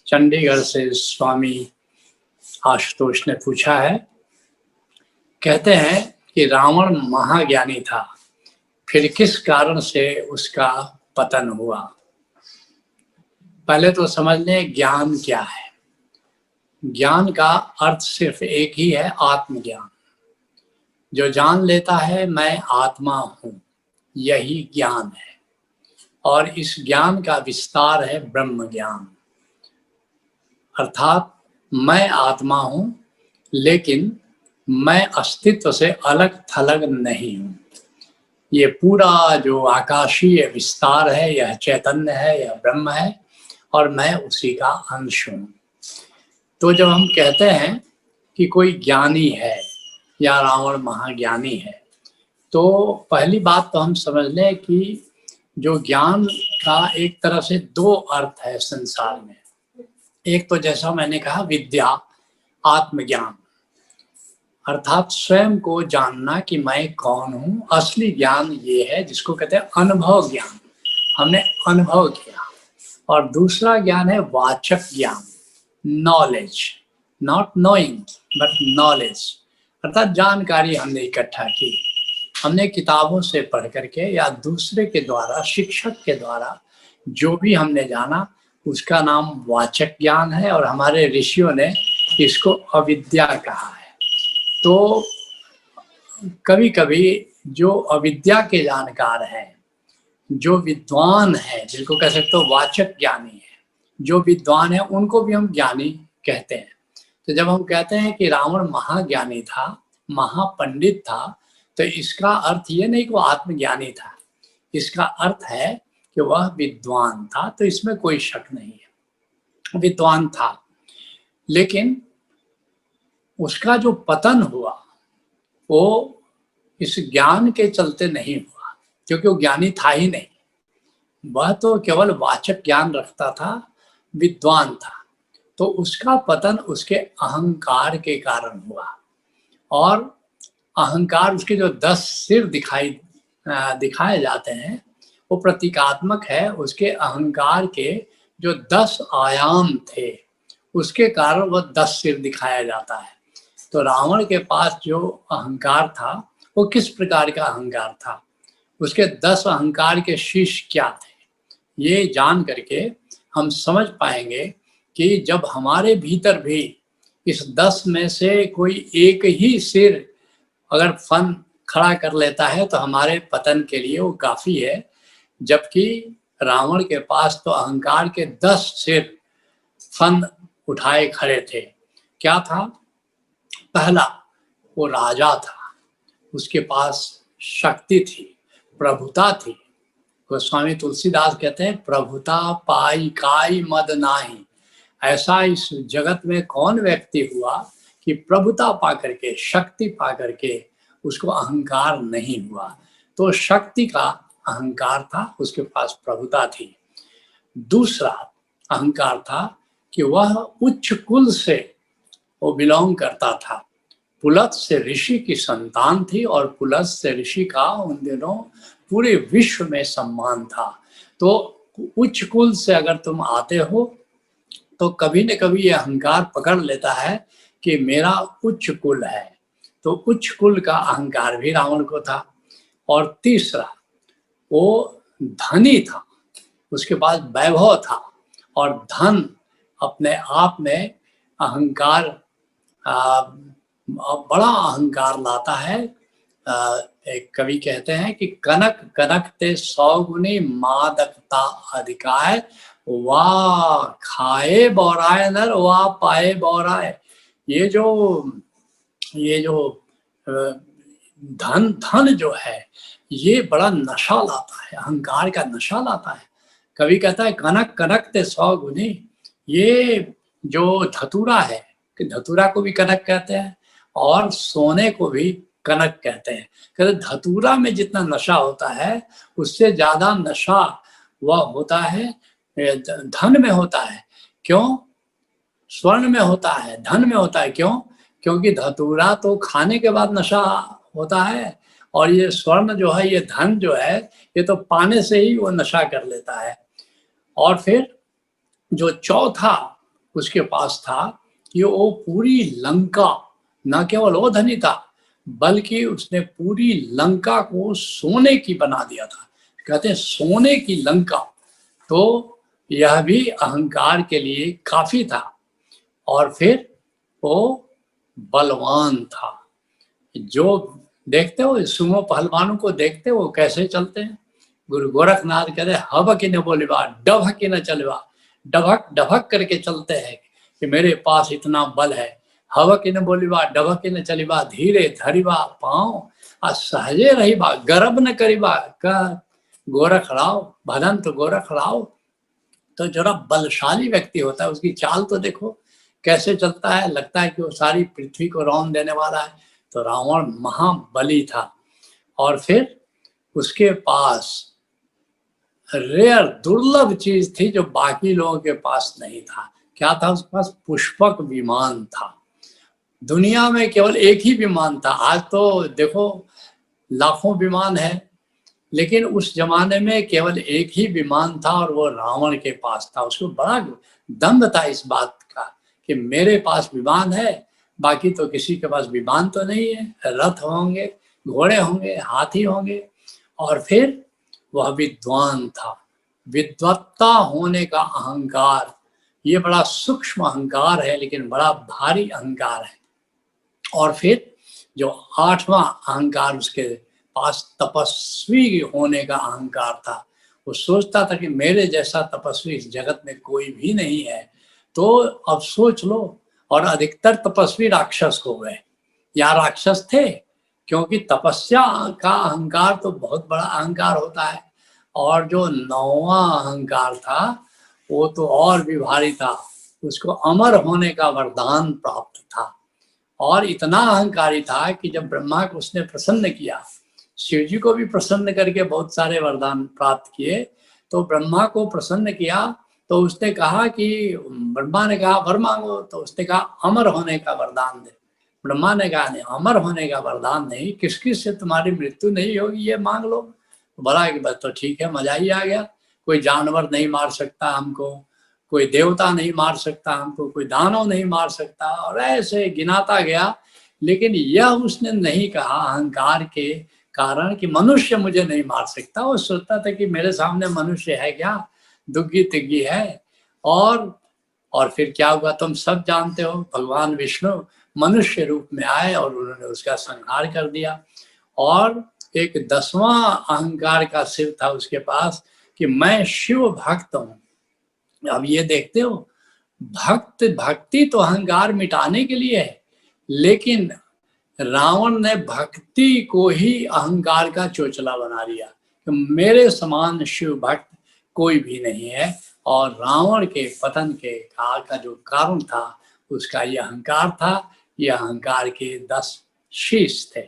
चंडीगढ़ से स्वामी आशुतोष ने पूछा है। कहते हैं कि रावण महाज्ञानी था, फिर किस कारण से उसका पतन हुआ। पहले तो समझ लें ज्ञान क्या है। ज्ञान का अर्थ सिर्फ एक ही है, आत्मज्ञान। जो जान लेता है मैं आत्मा हूं, यही ज्ञान है। और इस ज्ञान का विस्तार है ब्रह्म ज्ञान। अर्थात मैं आत्मा हूं, लेकिन मैं अस्तित्व से अलग थलग नहीं हूं। ये पूरा जो आकाशीय विस्तार है, यह चैतन्य है, यह ब्रह्म है, और मैं उसी का अंश हूं। तो जब हम कहते हैं कि कोई ज्ञानी है या रावण महाज्ञानी है, तो पहली बात तो हम समझ लें कि जो ज्ञान का एक तरह से दो अर्थ है संसार में। एक तो जैसा मैंने कहा विद्या, आत्मज्ञान, अर्थात स्वयं को जानना कि मैं कौन हूं। असली ज्ञान ये है जिसको कहते हैं अनुभव ज्ञान, हमने अनुभव किया। और दूसरा ज्ञान है वाचक ज्ञान, knowledge, not knowing but knowledge, अर्थात जानकारी हमने इकट्ठा की, हमने किताबों से पढ़ करके या दूसरे के द्वारा, शिक्षक के द्वारा जो भी हमने जाना, उसका नाम वाचक ज्ञान है। और हमारे ऋषियों ने इसको अविद्या कहा है। तो कभी कभी जो अविद्या के जानकार हैं, जो विद्वान है, जिनको कह सकते हो वाचक ज्ञानी है, जो विद्वान है, उनको भी हम ज्ञानी कहते हैं। तो जब हम कहते हैं कि रावण महाज्ञानी था, महापंडित था, तो इसका अर्थ ये नहीं कि वो आत्मज्ञानी था। इसका अर्थ है कि वह विद्वान था। तो इसमें कोई शक नहीं है, विद्वान था। लेकिन उसका जो पतन हुआ वो इस ज्ञान के चलते नहीं हुआ, क्योंकि वो ज्ञानी था ही नहीं। वह तो केवल वाचक ज्ञान रखता था, विद्वान था। तो उसका पतन उसके अहंकार के कारण हुआ। और अहंकार, उसके जो 10 सिर दिखाए जाते हैं, वो प्रतीकात्मक है उसके अहंकार के जो 10 आयाम थे, उसके कारण वह 10 सिर दिखाया जाता है। तो रावण के पास जो अहंकार था, वो किस प्रकार का अहंकार था, उसके 10 अहंकार के शीर्ष क्या थे, ये जान करके हम समझ पाएंगे कि जब हमारे भीतर भी इस 10 में से कोई एक ही सिर अगर फन खड़ा कर लेता है तो हमारे पतन के लिए वो काफी है। जबकि रावण के पास तो अहंकार के 10 सिर फन उठाए खड़े थे। क्या था? पहला, वो राजा था, उसके पास शक्ति थी, प्रभुता थी। गोस्वामी तुलसीदास कहते हैं, प्रभुता पाई काई मद नाही। ऐसा इस जगत में कौन व्यक्ति हुआ कि प्रभुता पा करके, शक्ति पा करके उसको अहंकार नहीं हुआ। तो शक्ति का अहंकार था, उसके पास प्रभुता थी। दूसरा अहंकार था कि वह उच्च कुल से वो बिलोंग करता था। पुलत्स्य ऋषि की संतान थी, और पुलत्स्य ऋषि का उन दिनों पूरे विश्व में सम्मान था। तो उच्च कुल से अगर तुम आते हो तो कभी न कभी ये अहंकार पकड़ लेता है कि मेरा उच्च कुल है। तो उच्च कुल का अहंकार भी रावण को था। और तीसरा, वो धनी था, उसके पास वैभव था। और धन अपने आप में अहंकार, बड़ा अहंकार लाता है। एक कवि कहते हैं कि कनक कनक ते 100 गुनी मादकता अधिकाय, वाह खाए बौराए नर वाह पाए बौराए। ये जो धन जो है, ये बड़ा नशा लाता है, अहंकार का नशा लाता है। कवि कहता है कनक कनक ते 100 गुनी। ये जो धतूरा है, कि धतूरा को भी कनक कहते हैं और सोने को भी कनक कहते हैं। कहते धतूरा में जितना नशा होता है, उससे ज्यादा नशा वह होता है धन में होता है। क्यों? स्वर्ण में होता है, धन में होता है। क्यों? क्योंकि धतूरा तो खाने के बाद नशा होता है, और ये स्वर्ण जो है, ये धन जो है, ये तो पाने से ही वो नशा कर लेता है। और फिर जो चौथा उसके पास था कि वो पूरी लंका, न केवल वो धनी था बल्कि उसने पूरी लंका को सोने की बना दिया था। कहते हैं सोने की लंका, तो यह भी अहंकार के लिए काफी था। और फिर वो बलवान था। जो देखते हो सुमो पहलवानों को, देखते हो कैसे चलते हैं। गुरु गोरखनाथ कहते हैं हबक न बोलिबा डभक न चलवा, डभक डभक करके चलते हैं कि मेरे पास इतना बल है। हवक न बोलिबा डभक न चलिबा, धीरे धरिबा पाँव आ सहजे रहिबा, गर्व न करिबा कर गोरख राव, भदंत गोरख राव। तो जरा बलशाली व्यक्ति होता है, उसकी चाल तो देखो कैसे चलता है, लगता है कि वो सारी पृथ्वी को रौंद देने वाला है। तो रावण महाबली था। और फिर उसके पास रेयर दुर्लभ चीज थी जो बाकी लोगों के पास नहीं था। क्या था उसके पास? पुष्पक विमान था। दुनिया में केवल एक ही विमान था। आज तो देखो लाखों विमान है, लेकिन उस जमाने में केवल एक ही विमान था और वो रावण के पास था। उसको बड़ा दम्भ था इस बात का कि मेरे पास विमान है, बाकी तो किसी के पास विमान तो नहीं है। रथ होंगे, घोड़े होंगे, हाथी होंगे। और फिर वह विद्वान था। विद्वत्ता होने का अहंकार, ये बड़ा सूक्ष्म अहंकार है लेकिन बड़ा भारी अहंकार है। और फिर जो आठवां अहंकार उसके पास तपस्वी होने का अहंकार था। वो सोचता था कि मेरे जैसा तपस्वी इस जगत में कोई भी नहीं है। तो अब सोच लो, और अधिकतर तपस्वी राक्षस हो गए या राक्षस थे, क्योंकि तपस्या का अहंकार तो बहुत बड़ा अहंकार होता है। और जो नौवां अहंकार था वो तो और भी भारी था। उसको अमर होने का वरदान प्राप्त था। और इतना अहंकारी था कि जब ब्रह्मा को उसने प्रसन्न किया, शिव जी को भी प्रसन्न करके बहुत सारे वरदान प्राप्त किए। तो ब्रह्मा को प्रसन्न किया तो उसने कहा कि, ब्रह्मा ने कहा वर मांगो, तो उसने कहा अमर होने का वरदान दे। ब्रह्मा ने कहा नहीं, अमर होने का वरदान नहीं, किस किस से तुम्हारी मृत्यु नहीं होगी ये मांग लो। तो बोला कि बस तो ठीक है, मजा ही आ गया। कोई जानवर नहीं मार सकता हमको, कोई देवता नहीं मार सकता हमको, कोई दानव नहीं मार सकता, और ऐसे गिनाता गया। लेकिन यह उसने नहीं कहा अहंकार के कारण कि मनुष्य मुझे नहीं मार सकता। वो सोचता था कि मेरे सामने मनुष्य है क्या, दुग्गी तिग्गी है। और फिर क्या हुआ तुम सब जानते हो। भगवान विष्णु मनुष्य रूप में आए और उन्होंने उसका संहार कर दिया। और एक 10वां अहंकार का सिर था उसके पास कि मैं शिव भक्त हूं। अब ये देखते हो, भक्ति तो अहंकार मिटाने के लिए है, लेकिन रावण ने भक्ति को ही अहंकार का चोचला बना दिया कि मेरे समान शिव भक्त कोई भी नहीं है। और रावण के पतन के काल का जो कारण था उसका यह अहंकार था। यह अहंकार के 10 शीश थे।